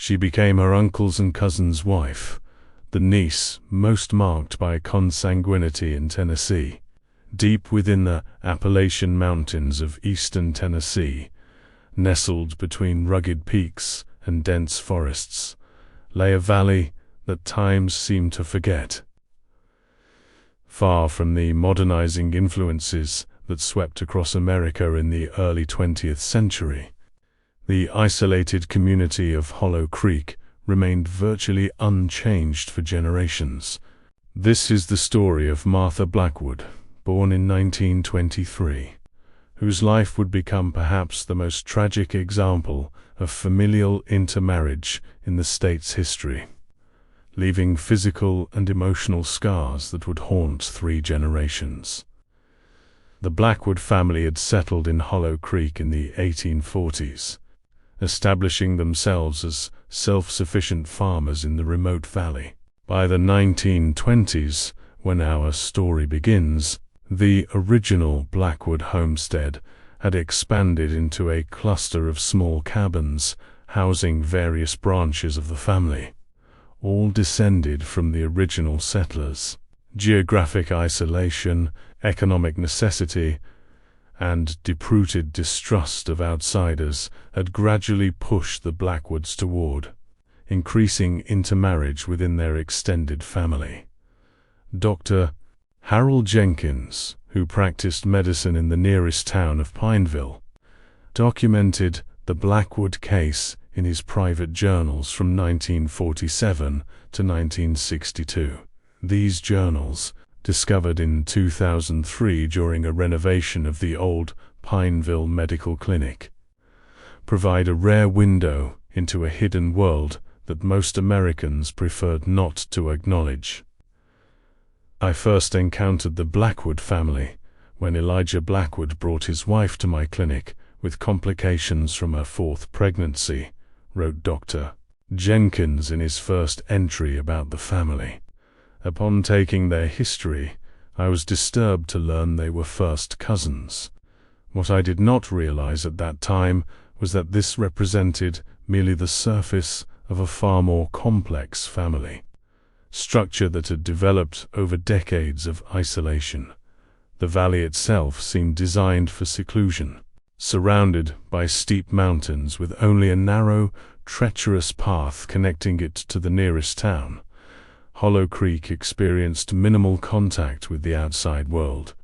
She became her uncle's and cousin's wife, the niece most marked by consanguinity in Tennessee. Deep within the Appalachian Mountains of eastern Tennessee, nestled between rugged peaks and dense forests, lay a valley that times seem to forget. Far from the modernizing influences that swept across America in the early 20th century, the isolated community of Hollow Creek remained virtually unchanged for generations. This is the story of Martha Blackwood, born in 1923, whose life would become perhaps the most tragic example of familial intermarriage in the state's history, leaving physical and emotional scars that would haunt 3 generations. The Blackwood family had settled in Hollow Creek in the 1840s, establishing themselves as self-sufficient farmers in the remote valley. By the 1920s, when our story begins, the original Blackwood homestead had expanded into a cluster of small cabins housing various branches of the family, all descended from the original settlers. Geographic isolation, economic necessity, and deep-rooted distrust of outsiders had gradually pushed the Blackwoods toward increasing intermarriage within their extended family. Dr. Harold Jenkins, who practiced medicine in the nearest town of Pineville, documented the Blackwood case in his private journals from 1947 to 1962. These journals, discovered in 2003 during a renovation of the old Pineville Medical Clinic, provide a rare window into a hidden world that most Americans preferred not to acknowledge. I first encountered the Blackwood family when Elijah Blackwood brought his wife to my clinic with complications from her 4th pregnancy, wrote Dr. Jenkins in his first entry about the family. Upon taking their history, I was disturbed to learn they were first cousins. What I did not realize at that time was that this represented merely the surface of a far more complex family structure that had developed over decades of isolation. The valley itself seemed designed for seclusion, surrounded by steep mountains with only a narrow, treacherous path connecting it to the nearest town. Hollow Creek experienced minimal contact with the outside world.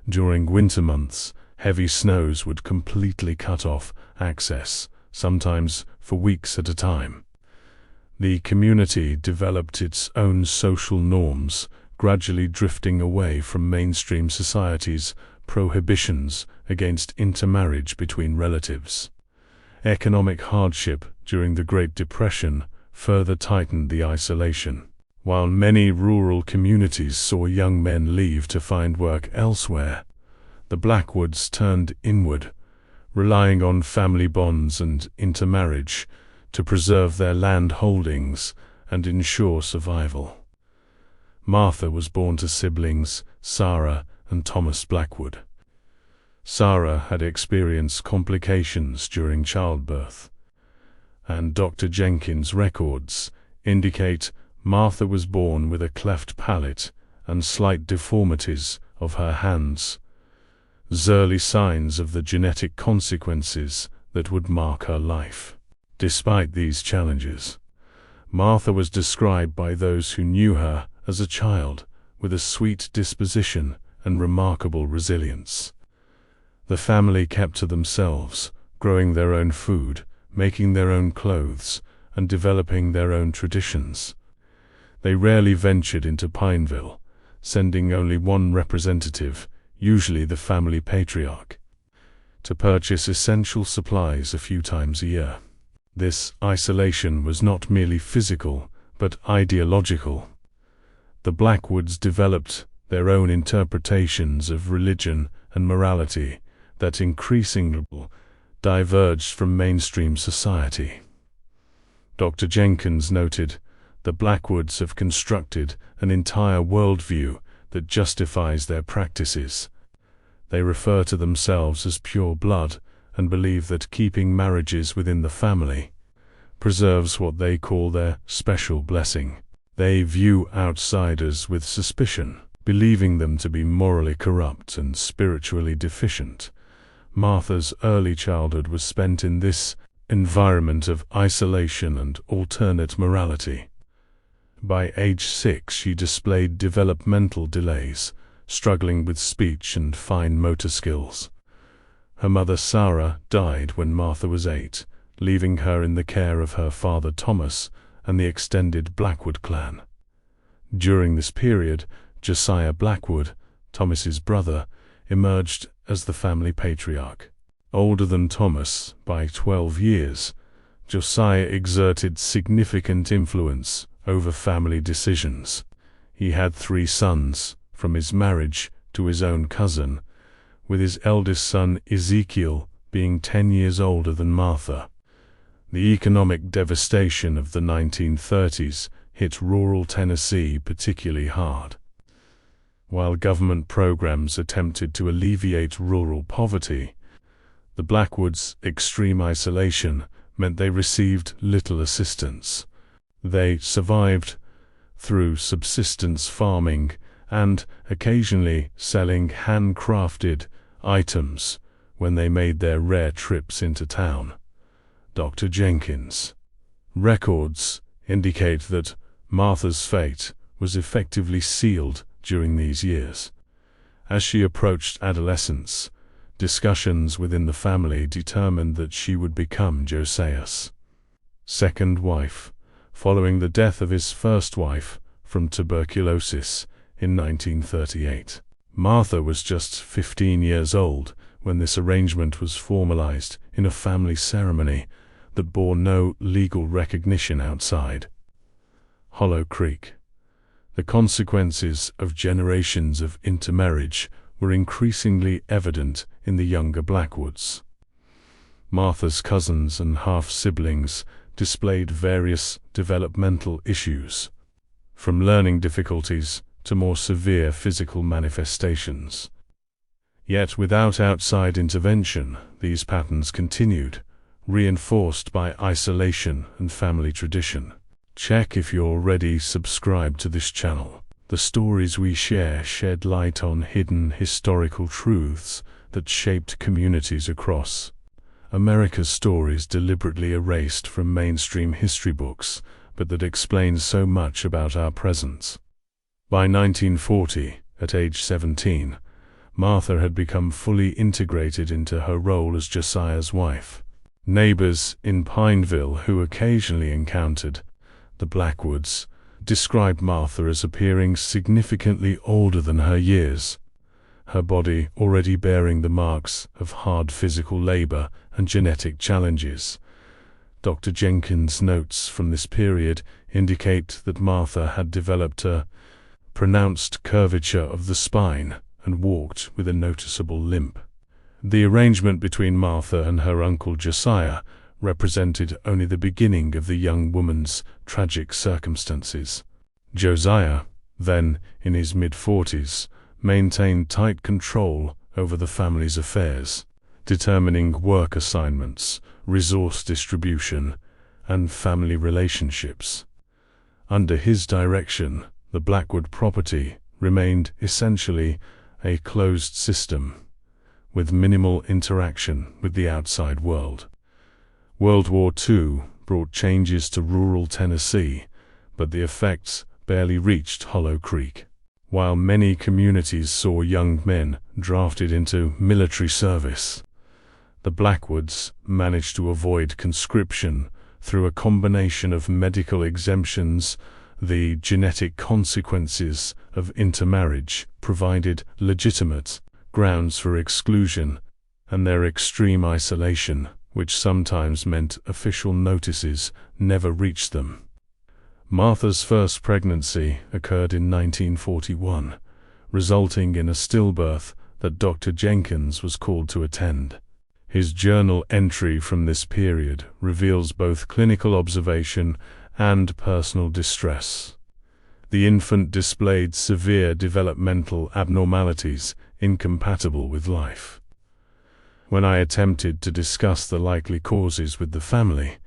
During winter months, heavy snows would completely cut off access, sometimes for weeks at a time. The community developed its own social norms, gradually drifting away from mainstream society's prohibitions against intermarriage between relatives. Economic hardship during the Great Depression further tightened the isolation. While many rural communities saw young men leave to find work elsewhere, the Blackwoods turned inward, relying on family bonds and intermarriage to preserve their land holdings and ensure survival. Martha was born to siblings Sarah and Thomas Blackwood. Sarah had experienced complications during childbirth, and Dr. Jenkins' records indicate Martha was born with a cleft palate and slight deformities of her hands, early signs of the genetic consequences that would mark her life. Despite these challenges, Martha was described by those who knew her as a child with a sweet disposition and remarkable resilience. The family kept to themselves, growing their own food, making their own clothes, and developing their own traditions. They rarely ventured into Pineville, sending only one representative, usually the family patriarch, to purchase essential supplies a few times a year. This isolation was not merely physical, but ideological. The Blackwoods developed their own interpretations of religion and morality that increasingly diverged from mainstream society. Dr. Jenkins noted, "The Blackwoods have constructed an entire worldview that justifies their practices. They refer to themselves as pure blood and believe that keeping marriages within the family preserves what they call their special blessing. They view outsiders with suspicion, believing them to be morally corrupt and spiritually deficient. Martha's early childhood was spent in this environment of isolation and alternate morality. By age 6, she displayed developmental delays, struggling with speech and fine motor skills. Her mother Sarah died when Martha was 8, leaving her in the care of her father Thomas and the extended Blackwood clan. During this period, Josiah Blackwood, Thomas's brother, emerged as the family patriarch. Older than Thomas by 12 years, Josiah exerted significant influence over family decisions. He had 3 sons from his marriage to his own cousin, with his eldest son Ezekiel being 10 years older than Martha. The economic devastation of the 1930s hit rural Tennessee particularly hard. While government programs attempted to alleviate rural poverty, the Blackwoods' extreme isolation meant they received little assistance. They survived through subsistence farming and occasionally selling handcrafted items when they made their rare trips into town. Dr. Jenkins' records indicate that Martha's fate was effectively sealed during these years. As she approached adolescence, discussions within the family determined that she would become Josiah's second wife, following the death of his first wife from tuberculosis in 1938. Martha was just 15 years old when this arrangement was formalized in a family ceremony that bore no legal recognition outside. Hollow Creek. The consequences of generations of intermarriage were increasingly evident in the younger Blackwoods. Martha's cousins and half-siblings displayed various developmental issues, from learning difficulties to more severe physical manifestations. Yet without outside intervention, these patterns continued, reinforced by isolation and family tradition. Check if you're already subscribed to this channel. The stories we share shed light on hidden historical truths that shaped communities across America's, stories deliberately erased from mainstream history books, but that explain so much about our present. By 1940, at age 17, Martha had become fully integrated into her role as Josiah's wife. Neighbors in Pineville who occasionally encountered the Blackwoods described Martha as appearing significantly older than her years, her body already bearing the marks of hard physical labor and genetic challenges. Dr. Jenkins' notes from this period indicate that Martha had developed a pronounced curvature of the spine and walked with a noticeable limp. The arrangement between Martha and her uncle Josiah represented only the beginning of the young woman's tragic circumstances. Josiah, then in his mid-40s, maintained tight control over the family's affairs, determining work assignments, resource distribution, and family relationships. Under his direction, the Blackwood property remained essentially a closed system, with minimal interaction with the outside world. World War II brought changes to rural Tennessee, but the effects barely reached Hollow Creek. While many communities saw young men drafted into military service, the Blackwoods managed to avoid conscription through a combination of medical exemptions. The genetic consequences of intermarriage provided legitimate grounds for exclusion, and their extreme isolation, which sometimes meant official notices, never reached them. Martha's first pregnancy occurred in 1941, resulting in a stillbirth that Dr. Jenkins was called to attend. His journal entry from this period reveals both clinical observation and personal distress. The infant displayed severe developmental abnormalities incompatible with life. When I attempted to discuss the likely causes with the family,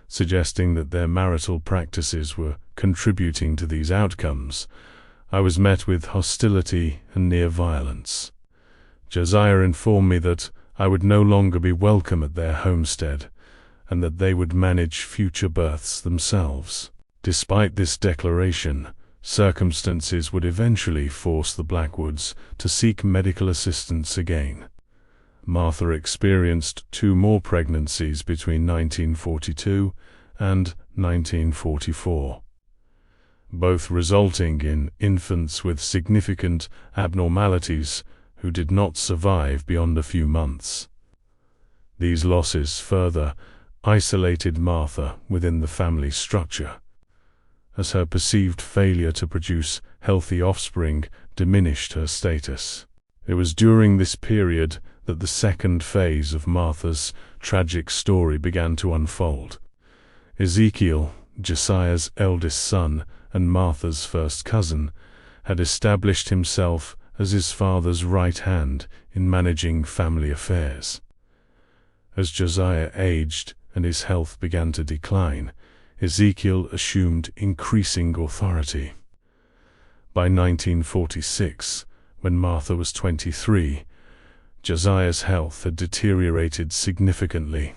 suggesting that their marital practices were contributing to these outcomes, I was met with hostility and near violence. Josiah informed me that I would no longer be welcome at their homestead, and that they would manage future births themselves. Despite this declaration, circumstances would eventually force the Blackwoods to seek medical assistance again. Martha experienced 2 more pregnancies between 1942 and 1944, both resulting in infants with significant abnormalities who did not survive beyond a few months. These losses further isolated Martha within the family structure, as her perceived failure to produce healthy offspring diminished her status. It was during this period that the second phase of Martha's tragic story began to unfold. Ezekiel, Josiah's eldest son and Martha's first cousin, had established himself as his father's right hand in managing family affairs. As Josiah aged and his health began to decline, Ezekiel assumed increasing authority. By 1946, when Martha was 23, Josiah's health had deteriorated significantly,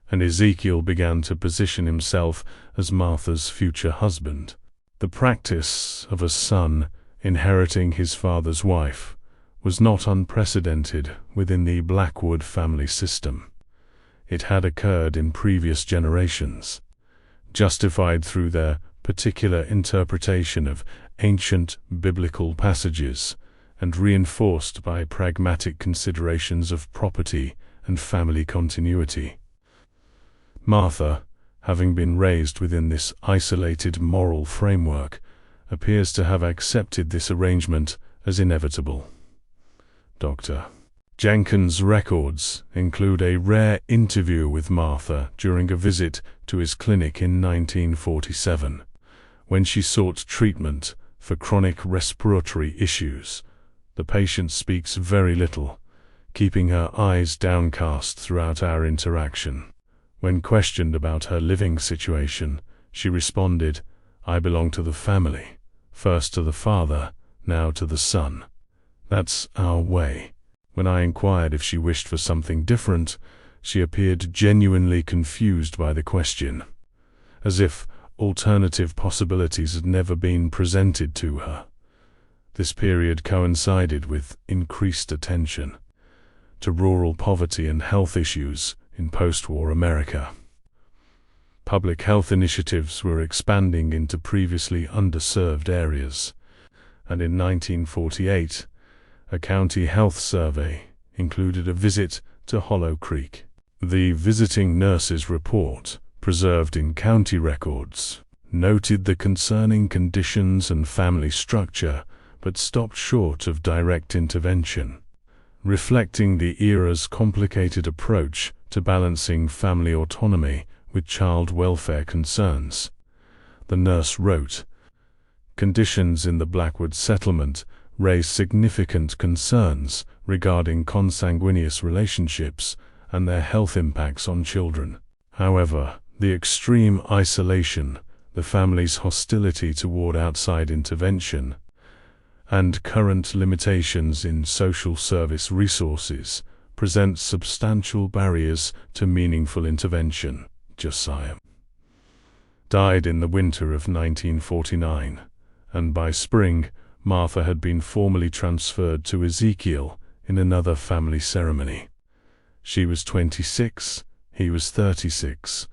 and Ezekiel began to position himself as Martha's future husband. The practice of a son inheriting his father's wife was not unprecedented within the Blackwood family system. It had occurred in previous generations, justified through their particular interpretation of ancient biblical passages and reinforced by pragmatic considerations of property and family continuity. Martha, having been raised within this isolated moral framework, appears to have accepted this arrangement as inevitable. Dr. Jenkins' records include a rare interview with Martha during a visit to his clinic in 1947, when she sought treatment for chronic respiratory issues. The patient speaks very little, keeping her eyes downcast throughout our interaction. When questioned about her living situation, she responded, "I belong to the family, first to the father, now to the son. That's our way." When I inquired if she wished for something different, she appeared genuinely confused by the question, as if alternative possibilities had never been presented to her. This period coincided with increased attention to rural poverty and health issues in post-war America. Public health initiatives were expanding into previously underserved areas, and in 1948, a county health survey included a visit to Hollow Creek. The visiting nurse's report, preserved in county records, noted the concerning conditions and family structure, but stopped short of direct intervention, reflecting the era's complicated approach to balancing family autonomy with child welfare concerns. The nurse wrote, "Conditions in the Blackwood settlement raise significant concerns regarding consanguineous relationships and their health impacts on children. However, the extreme isolation, the family's hostility toward outside intervention, and current limitations in social service resources present substantial barriers to meaningful intervention." Josiah died in the winter of 1949, and by spring, Martha had been formally transferred to Ezekiel in another family ceremony. She was 26, he was 36,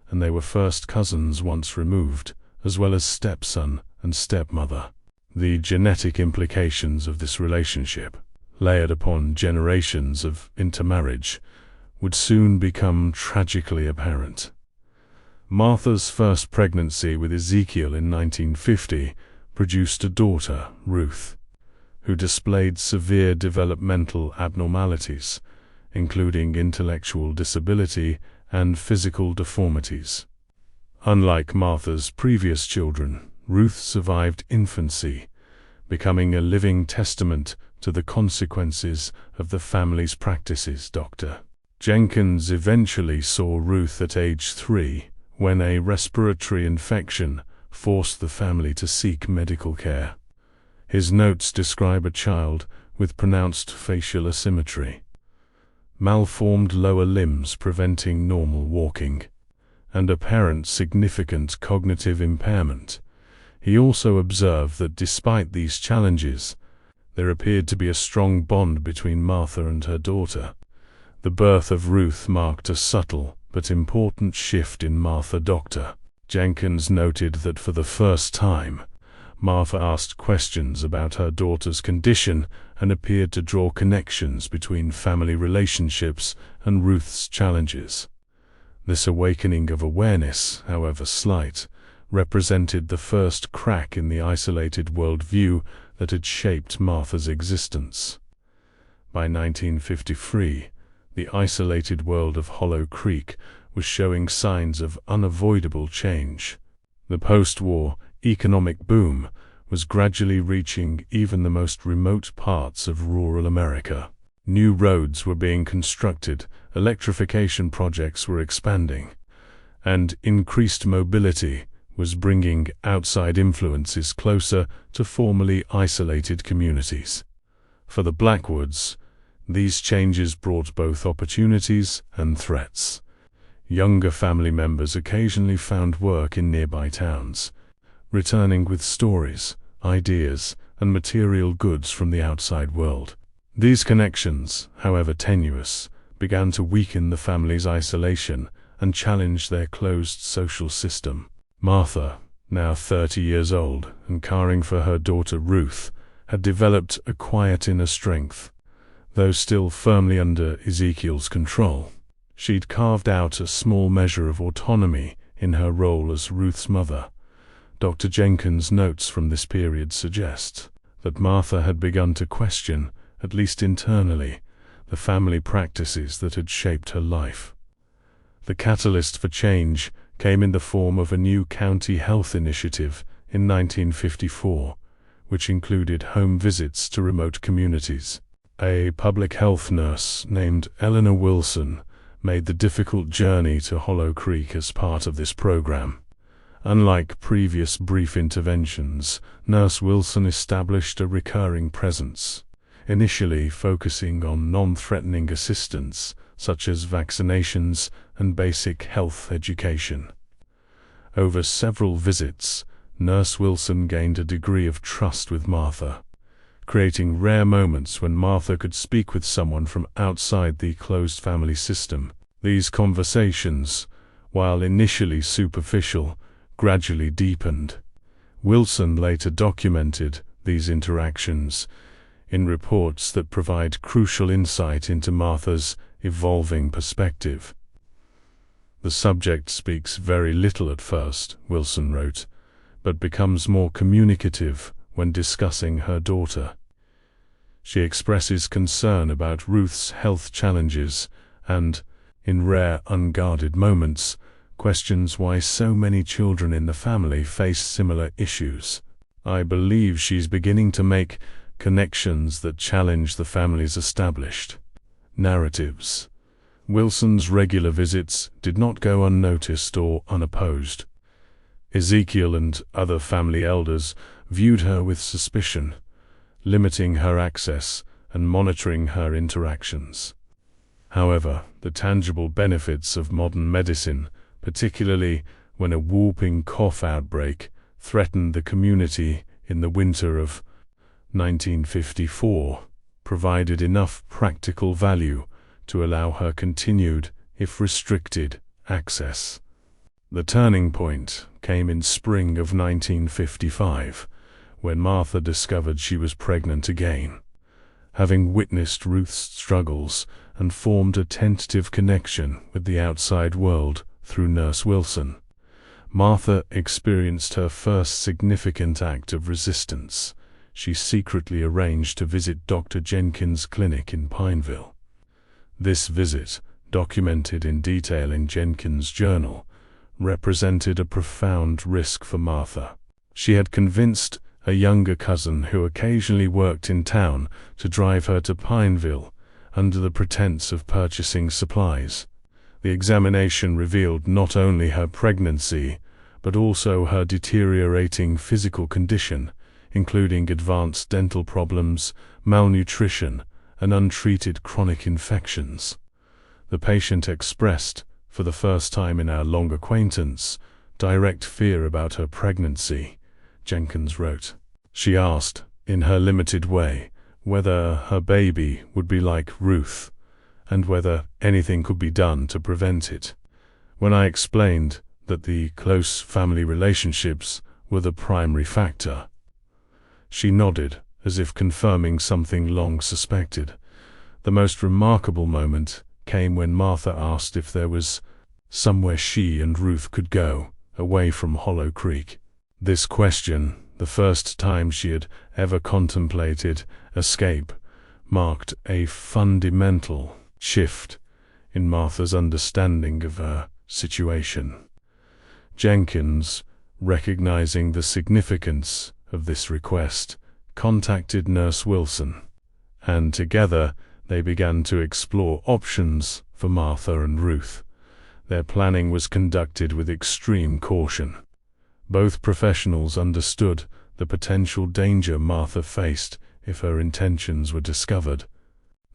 and they were first cousins once removed, as well as stepson and stepmother. The genetic implications of this relationship, layered upon generations of intermarriage, would soon become tragically apparent. Martha's first pregnancy with Ezekiel in 1950 produced a daughter, Ruth, who displayed severe developmental abnormalities, including intellectual disability and physical deformities. Unlike Martha's previous children, Ruth survived infancy, becoming a living testament to the consequences of the family's practices. Dr. Jenkins eventually saw Ruth at age 3, when a respiratory infection forced the family to seek medical care. His notes describe a child with pronounced facial asymmetry, malformed lower limbs preventing normal walking, and apparent significant cognitive impairment. He also observed that despite these challenges, there appeared to be a strong bond between Martha and her daughter. The birth of Ruth marked a subtle but important shift in Martha. Dr. Jenkins noted that for the first time, Martha asked questions about her daughter's condition and appeared to draw connections between family relationships and Ruth's challenges. This awakening of awareness, however slight, represented the first crack in the isolated worldview that had shaped Martha's existence. By 1953, the isolated world of Hollow Creek was showing signs of unavoidable change. The post-war economic boom was gradually reaching even the most remote parts of rural America. New roads were being constructed, electrification projects were expanding, and increased mobility was bringing outside influences closer to formerly isolated communities. For the Blackwoods, these changes brought both opportunities and threats. Younger family members occasionally found work in nearby towns, returning with stories, ideas, and material goods from the outside world. These connections, however tenuous, began to weaken the family's isolation and challenge their closed social system. Martha, now 30 years old and caring for her daughter Ruth, had developed a quiet inner strength. Though still firmly under Ezekiel's control, she'd carved out a small measure of autonomy in her role as Ruth's mother. Dr. Jenkins' notes from this period suggest that Martha had begun to question, at least internally, the family practices that had shaped her life. The catalyst for change came in the form of a new county health initiative in 1954, which included home visits to remote communities. A public health nurse named Eleanor Wilson made the difficult journey to Hollow Creek as part of this program. Unlike previous brief interventions, Nurse Wilson established a recurring presence, initially focusing on non-threatening assistance, such as vaccinations and basic health education. Over several visits, Nurse Wilson gained a degree of trust with Martha, creating rare moments when Martha could speak with someone from outside the closed family system. These conversations, while initially superficial, gradually deepened. Wilson later documented these interactions in reports that provide crucial insight into Martha's evolving perspective. The subject speaks very little at first, Wilson wrote, but becomes more communicative when discussing her daughter. She expresses concern about Ruth's health challenges and, in rare unguarded moments, questions why so many children in the family face similar issues. I believe she's beginning to make connections that challenge the family's established narratives. Wilson's regular visits did not go unnoticed or unopposed. Ezekiel and other family elders viewed her with suspicion, limiting her access and monitoring her interactions. However, the tangible benefits of modern medicine, particularly when a whooping cough outbreak threatened the community in the winter of 1954, provided enough practical value to allow her continued, if restricted, access. The turning point came in spring of 1955, when Martha discovered she was pregnant again. Having witnessed Ruth's struggles and formed a tentative connection with the outside world through Nurse Wilson, Martha experienced her first significant act of resistance. She secretly arranged to visit Dr. Jenkins' clinic in Pineville. This visit, documented in detail in Jenkins' journal, represented a profound risk for Martha. She had convinced a younger cousin who occasionally worked in town to drive her to Pineville under the pretense of purchasing supplies. The examination revealed not only her pregnancy, but also her deteriorating physical condition, including advanced dental problems, malnutrition, and untreated chronic infections. The patient expressed, for the first time in our long acquaintance, direct fear about her pregnancy, Jenkins wrote. She asked, in her limited way, whether her baby would be like Ruth, and whether anything could be done to prevent it. When I explained that the close family relationships were the primary factor, she nodded, as if confirming something long suspected. The most remarkable moment came when Martha asked if there was somewhere she and Ruth could go, away from Hollow Creek. This question, the first time she had ever contemplated escape, marked a fundamental shift in Martha's understanding of her situation. Jenkins, recognizing the significance of this request, contacted Nurse Wilson, and together they began to explore options for Martha and Ruth. Their planning was conducted with extreme caution. Both professionals understood the potential danger Martha faced if her intentions were discovered.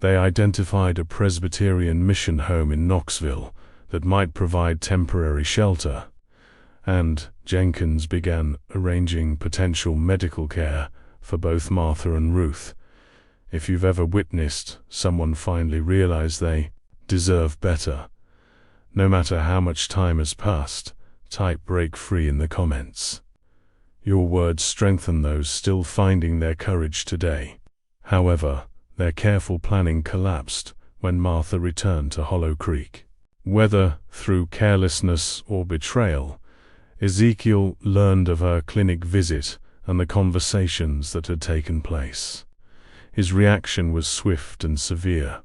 They identified a Presbyterian mission home in Knoxville that might provide temporary shelter, and Jenkins began arranging potential medical care for both Martha and Ruth. If you've ever witnessed someone finally realize they deserve better, no matter how much time has passed, type "break free" in the comments. Your words strengthen those still finding their courage today. However, their careful planning collapsed when Martha returned to Hollow Creek. Whether through carelessness or betrayal, Ezekiel learned of her clinic visit and the conversations that had taken place. His reaction was swift and severe.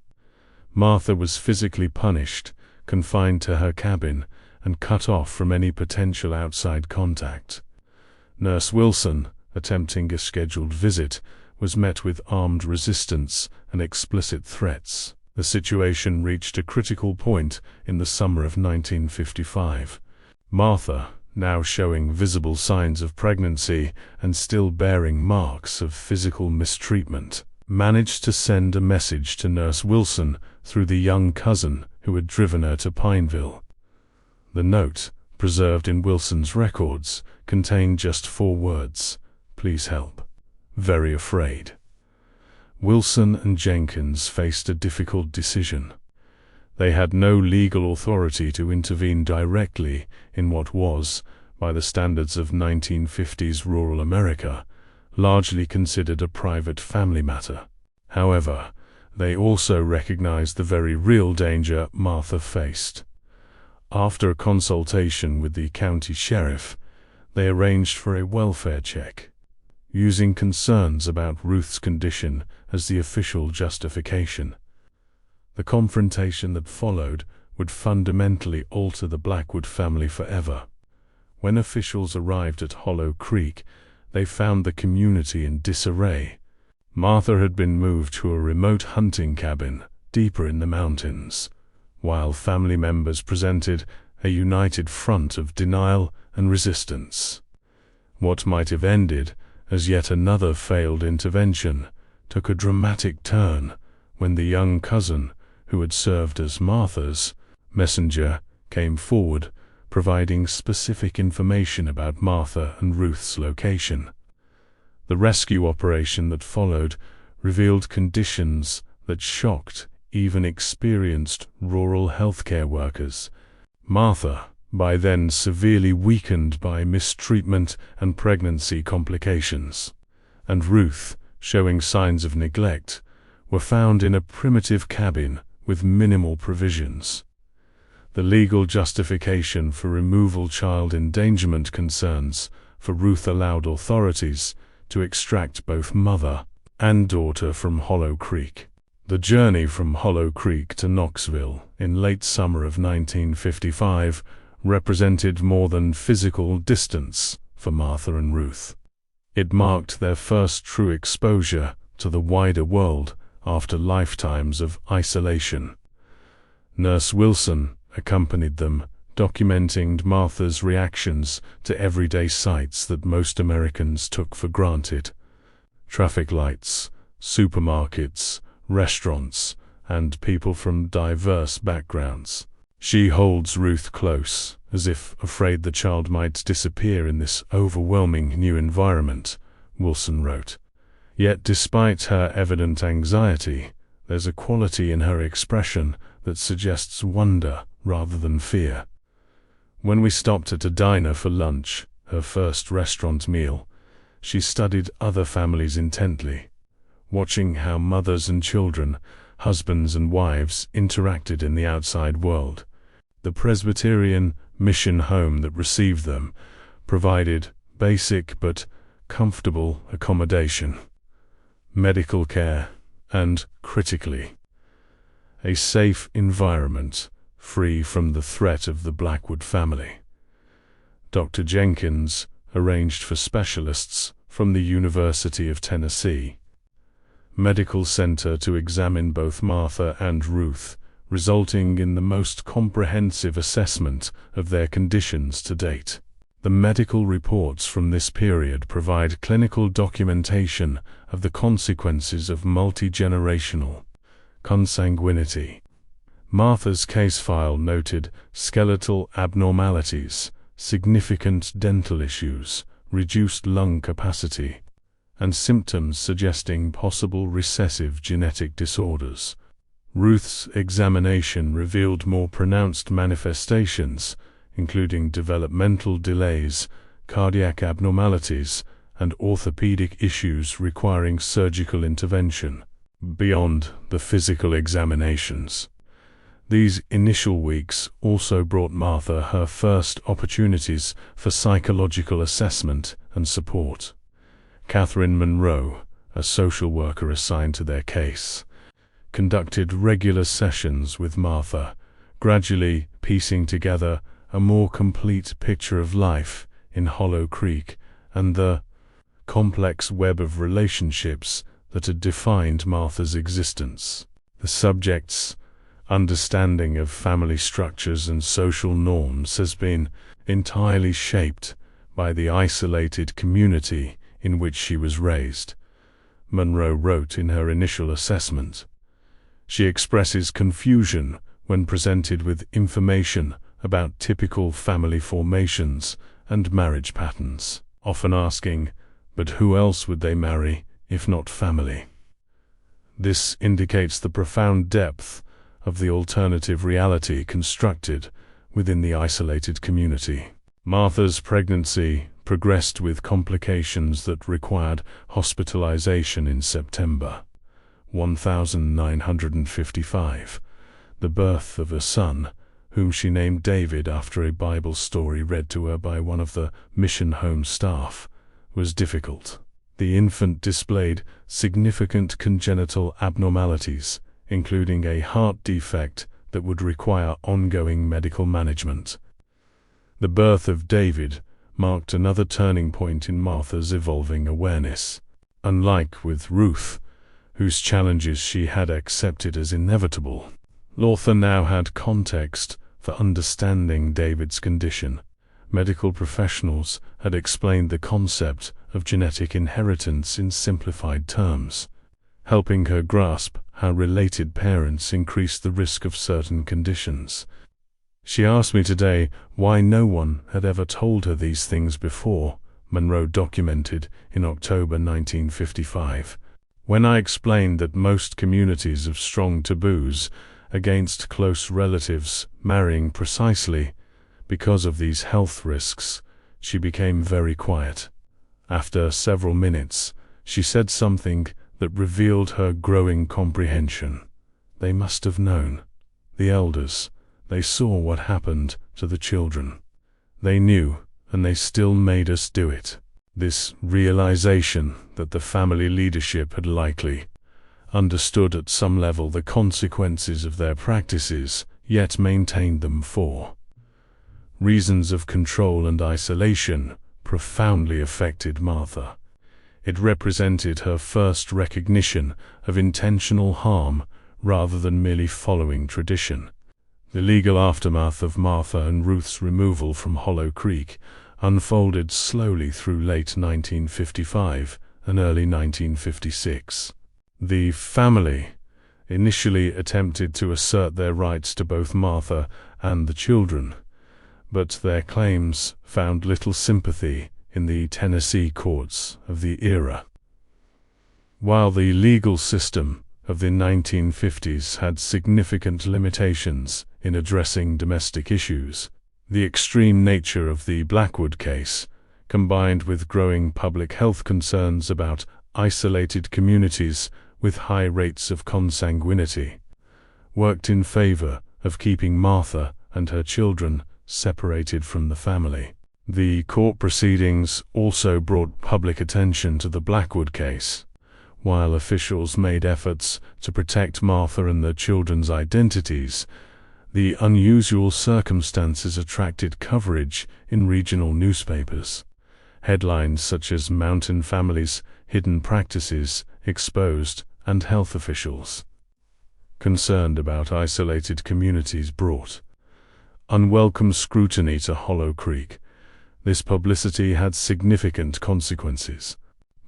Martha was physically punished, confined to her cabin, and cut off from any potential outside contact. Nurse Wilson, attempting a scheduled visit, was met with armed resistance and explicit threats. The situation reached a critical point in the summer of 1955. Martha, now showing visible signs of pregnancy and still bearing marks of physical mistreatment, managed to send a message to Nurse Wilson through the young cousin who had driven her to Pineville. The note, preserved in Wilson's records, contained just 4 words: "Please help. Very afraid." Wilson and Jenkins faced a difficult decision. They had no legal authority to intervene directly in what was, by the standards of 1950s rural America, largely considered a private family matter. However, they also recognized the very real danger Martha faced. After a consultation with the county sheriff, they arranged for a welfare check, using concerns about Ruth's condition as the official justification. The confrontation that followed would fundamentally alter the Blackwood family forever. When officials arrived at Hollow Creek, they found the community in disarray. Martha had been moved to a remote hunting cabin deeper in the mountains, while family members presented a united front of denial and resistance. What might have ended as yet another failed intervention took a dramatic turn when the young cousin, who had served as Martha's messenger, came forward, providing specific information about Martha and Ruth's location. The rescue operation that followed revealed conditions that shocked even experienced rural healthcare workers. Martha, by then severely weakened by mistreatment and pregnancy complications, and Ruth, showing signs of neglect, were found in a primitive cabin with minimal provisions. The legal justification for removal child endangerment concerns for Ruth allowed authorities to extract both mother and daughter from Hollow Creek. The journey from Hollow Creek to Knoxville in late summer of 1955 represented more than physical distance for Martha and Ruth. It marked their first true exposure to the wider world after lifetimes of isolation. Nurse Wilson, accompanied them, documenting Martha's reactions to everyday sights that most Americans took for granted. Traffic lights, supermarkets, restaurants, and people from diverse backgrounds. She holds Ruth close, as if afraid the child might disappear in this overwhelming new environment, Wilson wrote. Yet despite her evident anxiety, there's a quality in her expression that suggests wonder rather than fear. When we stopped at a diner for lunch, her first restaurant meal, she studied other families intently, watching how mothers and children, husbands and wives interacted in the outside world. The Presbyterian mission home that received them provided basic but comfortable accommodation, medical care, and, critically, a safe environment free from the threat of the Blackwood family. Dr. Jenkins arranged for specialists from the University of Tennessee Medical Center to examine both Martha and Ruth, resulting in the most comprehensive assessment of their conditions to date. The medical reports from this period provide clinical documentation of the consequences of multi-generational consanguinity. Martha's case file noted skeletal abnormalities, significant dental issues, reduced lung capacity, and symptoms suggesting possible recessive genetic disorders. Ruth's examination revealed more pronounced manifestations, including developmental delays, cardiac abnormalities, and orthopedic issues requiring surgical intervention. Beyond the physical examinations, these initial weeks also brought Martha her first opportunities for psychological assessment and support. Catherine Monroe, a social worker assigned to their case, conducted regular sessions with Martha, gradually piecing together a more complete picture of life in Hollow Creek and the complex web of relationships that had defined Martha's existence. The subject's understanding of family structures and social norms has been entirely shaped by the isolated community in which she was raised, Monroe wrote in her initial assessment. She expresses confusion when presented with information about typical family formations and marriage patterns, often asking, but who else would they marry if not family? This indicates the profound depth of the alternative reality constructed within the isolated community. Martha's pregnancy progressed with complications that required hospitalization in September 1955. The birth of a son, whom she named David after a Bible story read to her by one of the mission home staff, was difficult. The infant displayed significant congenital abnormalities, including a heart defect that would require ongoing medical management. The birth of David marked another turning point in Martha's evolving awareness. Unlike with Ruth, whose challenges she had accepted as inevitable, Martha now had context for understanding David's condition. Medical professionals had explained the concept of genetic inheritance in simplified terms, helping her grasp how related parents increase the risk of certain conditions. She asked me today why no one had ever told her these things before, Monroe documented in October 1955. When I explained that most communities have strong taboos against close relatives marrying precisely because of these health risks, she became very quiet. After several minutes, she said something that revealed her growing comprehension. They must have known. The elders. They saw what happened to the children. They knew, and they still made us do it. This realization that the family leadership had likely understood at some level the consequences of their practices, yet maintained them for reasons of control and isolation, profoundly affected Martha. It represented her first recognition of intentional harm rather than merely following tradition. The legal aftermath of Martha and Ruth's removal from Hollow Creek unfolded slowly through late 1955 and early 1956. The family initially attempted to assert their rights to both Martha and the children, but their claims found little sympathy in the Tennessee courts of the era. While the legal system of the 1950s had significant limitations in addressing domestic issues, the extreme nature of the Blackwood case, combined with growing public health concerns about isolated communities with high rates of consanguinity, worked in favor of keeping Martha and her children separated from the family. The court proceedings also brought public attention to the Blackwood case. While officials made efforts to protect Martha and the children's identities, the unusual circumstances attracted coverage in regional newspapers. Headlines such as "Mountain Families, Hidden Practices Exposed," and health officials concerned about isolated communities brought unwelcome scrutiny to Hollow Creek. This publicity had significant consequences.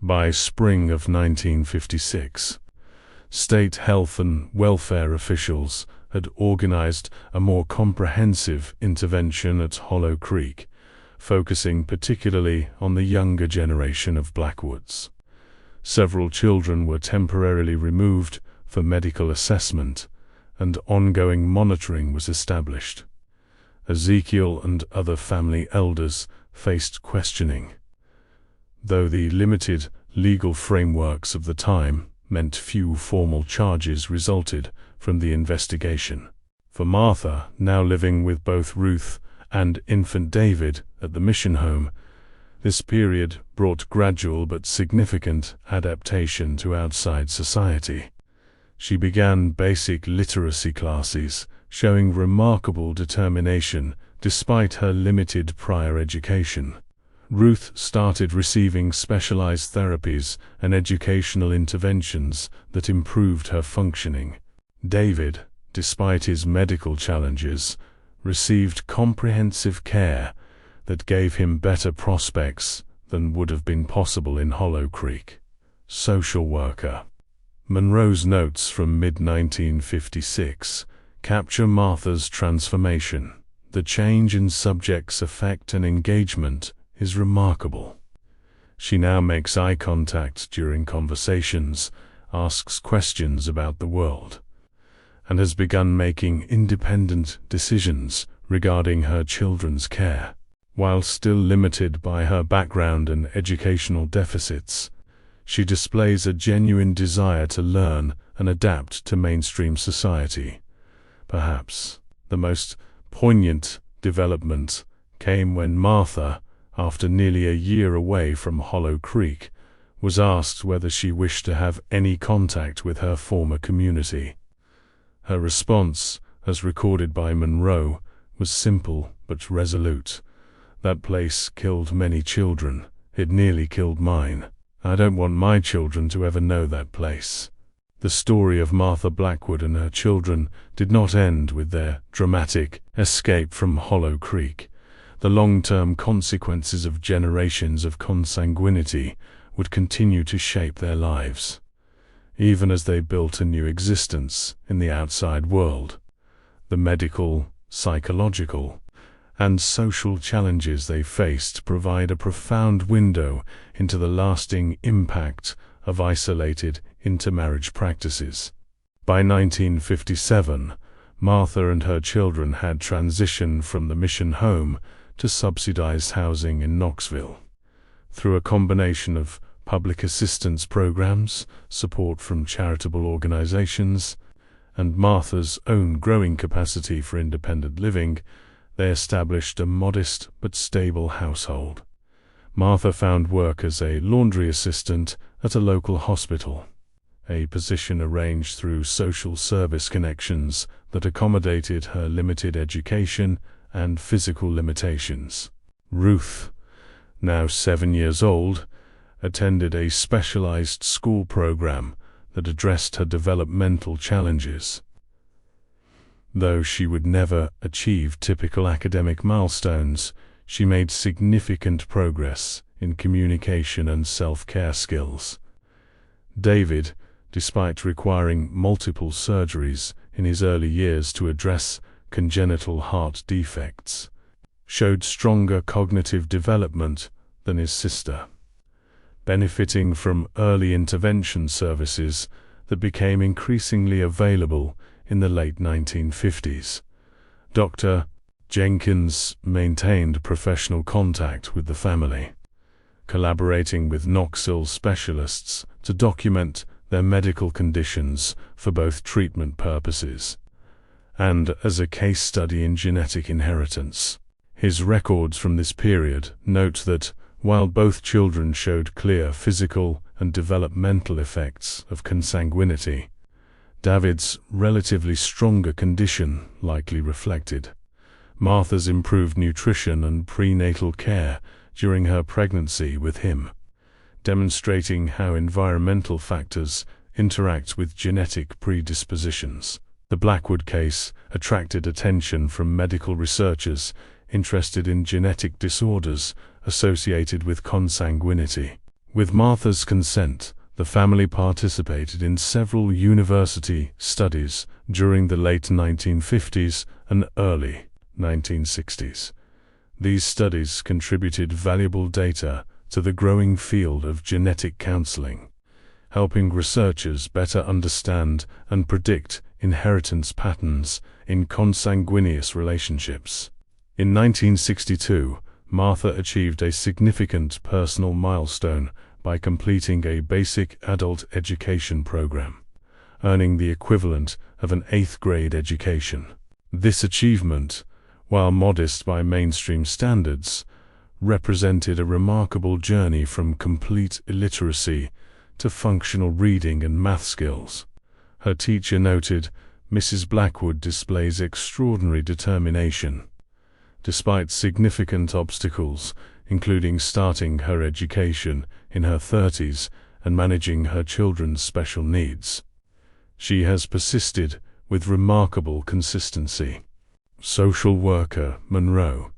By spring of 1956, state health and welfare officials had organized a more comprehensive intervention at Hollow Creek, focusing particularly on the younger generation of Blackwoods. Several children were temporarily removed for medical assessment, and ongoing monitoring was established. Ezekiel and other family elders faced questioning, though the limited legal frameworks of the time meant few formal charges resulted from the investigation. For Martha, now living with both Ruth and infant David at the mission home, this period brought gradual but significant adaptation to outside society. She began basic literacy classes, showing remarkable determination despite her limited prior education. Ruth started receiving specialized therapies and educational interventions that improved her functioning. David, despite his medical challenges, received comprehensive care that gave him better prospects than would have been possible in Hollow Creek. Social worker. Monroe's notes from mid-1956 capture Martha's transformation. The change in subject's affect and engagement is remarkable. She now makes eye contact during conversations, asks questions about the world, and has begun making independent decisions regarding her children's care. While still limited by her background and educational deficits, she displays a genuine desire to learn and adapt to mainstream society. Perhaps the most poignant development came when Martha, after nearly a year away from Hollow Creek, was asked whether she wished to have any contact with her former community. Her response, as recorded by Monroe, was simple but resolute. "That place killed many children. It nearly killed mine. I don't want my children to ever know that place." The story of Martha Blackwood and her children did not end with their dramatic escape from Hollow Creek. The long-term consequences of generations of consanguinity would continue to shape their lives, even as they built a new existence in the outside world. The medical, psychological, and social challenges they faced provide a profound window into the lasting impact of isolated intermarriage practices. By 1957, Martha and her children had transitioned from the mission home to subsidized housing in Knoxville. Through a combination of public assistance programs, support from charitable organizations, and Martha's own growing capacity for independent living, they established a modest but stable household. Martha found work as a laundry assistant at a local hospital, a position arranged through social service connections that accommodated her limited education and physical limitations. Ruth, now 7 years old, attended a specialized school program that addressed her developmental challenges. Though she would never achieve typical academic milestones, she made significant progress in communication and self-care skills. David, despite requiring multiple surgeries in his early years to address congenital heart defects, showed stronger cognitive development than his sister, benefiting from early intervention services that became increasingly available in the late 1950s. Dr. Jenkins maintained professional contact with the family, collaborating with Knoxville specialists to document their medical conditions for both treatment purposes and as a case study in genetic inheritance. His records from this period note that, while both children showed clear physical and developmental effects of consanguinity, David's relatively stronger condition likely reflected Martha's improved nutrition and prenatal care during her pregnancy with him, demonstrating how environmental factors interact with genetic predispositions. The Blackwood case attracted attention from medical researchers interested in genetic disorders associated with consanguinity. With Martha's consent, the family participated in several university studies during the late 1950s and early 1960s. These studies contributed valuable data to the growing field of genetic counseling, helping researchers better understand and predict inheritance patterns in consanguineous relationships. In 1962, Martha achieved a significant personal milestone by completing a basic adult education program, earning the equivalent of an 8th grade education. This achievement, while modest by mainstream standards, represented a remarkable journey from complete illiteracy to functional reading and math skills. Her teacher noted, "Mrs. Blackwood displays extraordinary determination, despite significant obstacles, including starting her education in her 30s and managing her children's special needs. She has persisted with remarkable consistency." Social worker Monroe,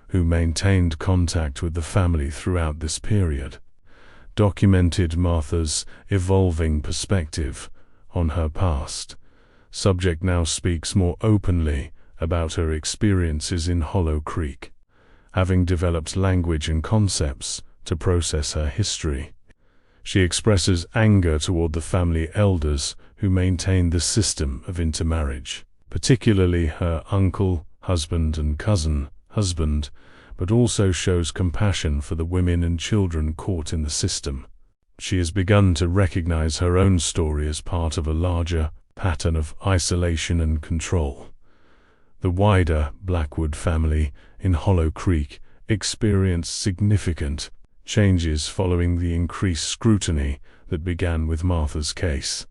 who maintained contact with the family throughout this period, documented Martha's evolving perspective on her past. Subject now speaks more openly about her experiences in Hollow Creek, having developed language and concepts to process her history. She expresses anger toward the family elders who maintained the system of intermarriage, particularly her uncle, husband, and cousin, husband, but also shows compassion for the women and children caught in the system. She has begun to recognize her own story as part of a larger pattern of isolation and control. The wider Blackwood family in Hollow Creek experienced significant changes following the increased scrutiny that began with Martha's case.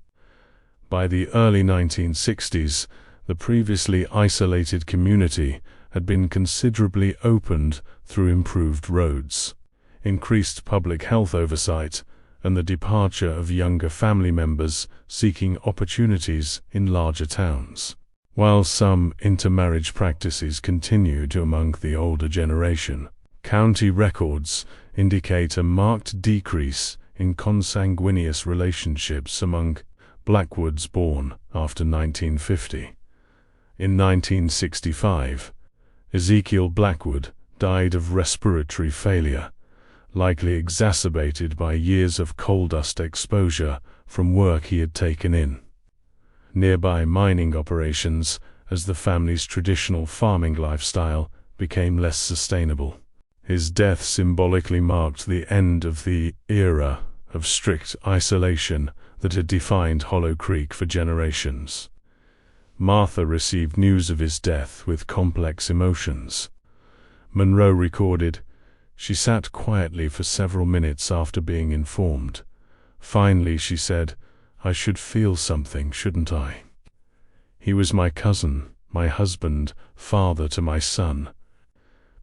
By the early 1960s, the previously isolated community had been considerably opened through improved roads, increased public health oversight, and the departure of younger family members seeking opportunities in larger towns. While some intermarriage practices continued among the older generation, county records indicate a marked decrease in consanguineous relationships among Blackwoods born after 1950. In 1965, Ezekiel Blackwood died of respiratory failure, likely exacerbated by years of coal dust exposure from work he had taken in nearby mining operations as the family's traditional farming lifestyle became less sustainable. His death symbolically marked the end of the era of strict isolation that had defined Hollow Creek for generations. Martha received news of his death with complex emotions. Monroe recorded, "She sat quietly for several minutes after being informed. Finally, she said, 'I should feel something, shouldn't I? He was my cousin, my husband, father to my son.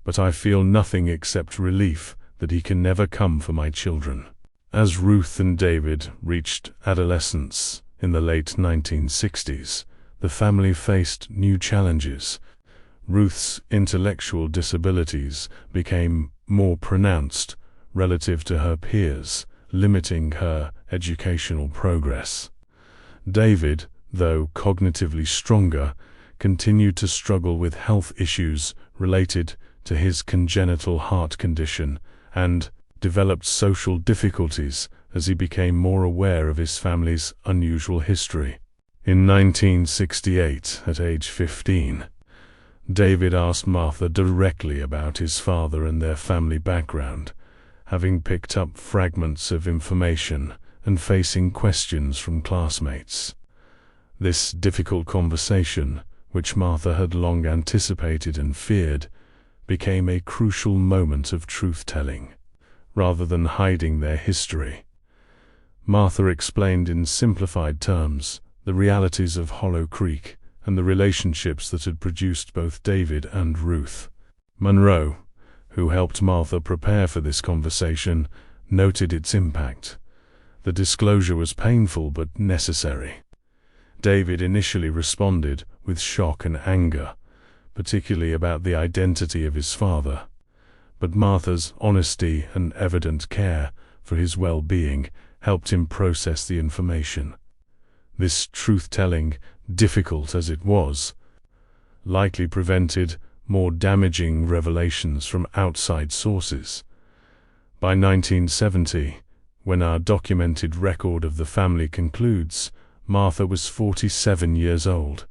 But I feel nothing except relief that he can never come for my children.'" As Ruth and David reached adolescence in the late 1960s, the family faced new challenges. Ruth's intellectual disabilities became more pronounced relative to her peers, limiting her educational progress. David, though cognitively stronger, continued to struggle with health issues related to his congenital heart condition and developed social difficulties as he became more aware of his family's unusual history. In 1968, at age 15, David asked Martha directly about his father and their family background, having picked up fragments of information and facing questions from classmates. This difficult conversation, which Martha had long anticipated and feared, became a crucial moment of truth-telling, rather than hiding their history. Martha explained in simplified terms the realities of Hollow Creek and the relationships that had produced both David and Ruth. Monroe, who helped Martha prepare for this conversation, noted its impact. The disclosure was painful but necessary. David initially responded with shock and anger, particularly about the identity of his father, but Martha's honesty and evident care for his well-being helped him process the information. This truth-telling, difficult as it was, likely prevented more damaging revelations from outside sources. By 1970, when our documented record of the family concludes, Martha was 47 years old.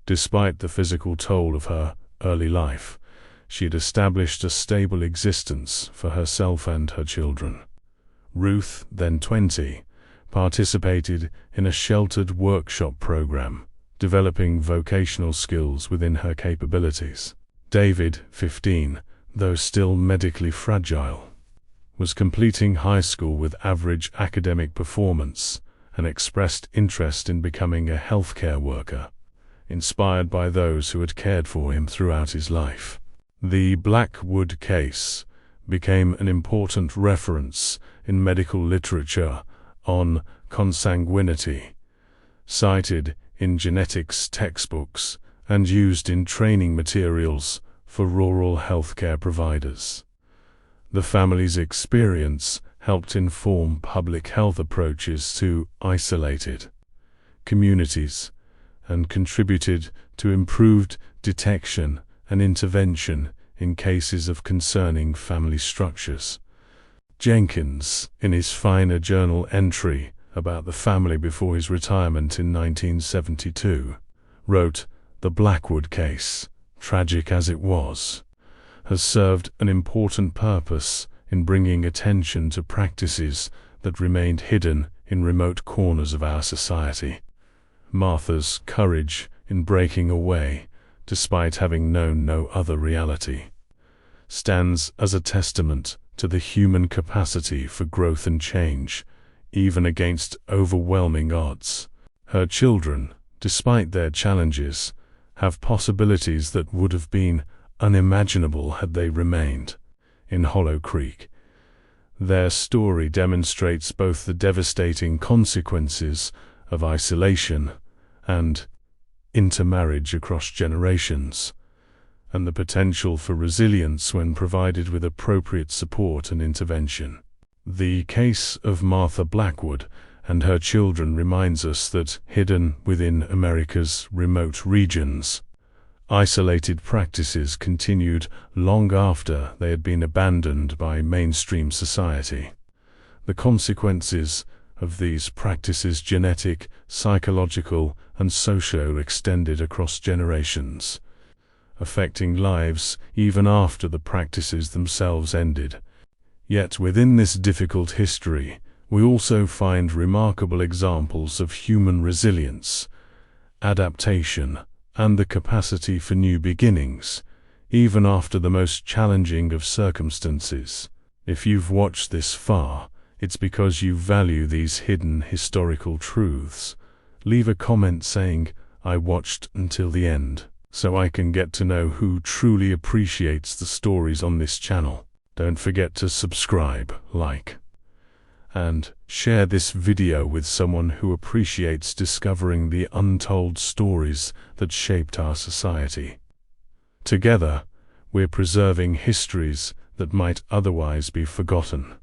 Despite the physical toll of her early life, she had established a stable existence for herself and her children. Ruth, then 20, participated in a sheltered workshop program, developing vocational skills within her capabilities. David, 15, though still medically fragile, was completing high school with average academic performance and expressed interest in becoming a healthcare worker, inspired by those who had cared for him throughout his life. The Blackwood case became an important reference in medical literature on consanguinity, cited in genetics textbooks and used in training materials for rural healthcare providers. The family's experience helped inform public health approaches to isolated communities and contributed to improved detection and intervention in cases of concerning family structures. Jenkins, in his finer journal entry about the family before his retirement in 1972, wrote, "The Blackwood case, tragic as it was, has served an important purpose in bringing attention to practices that remained hidden in remote corners of our society. Martha's courage in breaking away, despite having known no other reality, stands as a testament to the human capacity for growth and change, even against overwhelming odds. Her children, despite their challenges, have possibilities that would have been unimaginable had they remained in Hollow Creek. Their story demonstrates both the devastating consequences of isolation and intermarriage across generations, and the potential for resilience when provided with appropriate support and intervention. The case of Martha Blackwood and her children reminds us that hidden within America's remote regions, isolated practices continued long after they had been abandoned by mainstream society. The consequences of these practices, genetic, psychological, and social, extended across generations, affecting lives even after the practices themselves ended. Yet within this difficult history, we also find remarkable examples of human resilience, adaptation, and the capacity for new beginnings, even after the most challenging of circumstances. If you've watched this far, it's because you value these hidden historical truths. Leave a comment saying, "I watched until the end," so I can get to know who truly appreciates the stories on this channel. Don't forget to subscribe, like, and share this video with someone who appreciates discovering the untold stories that shaped our society. Together, we're preserving histories that might otherwise be forgotten.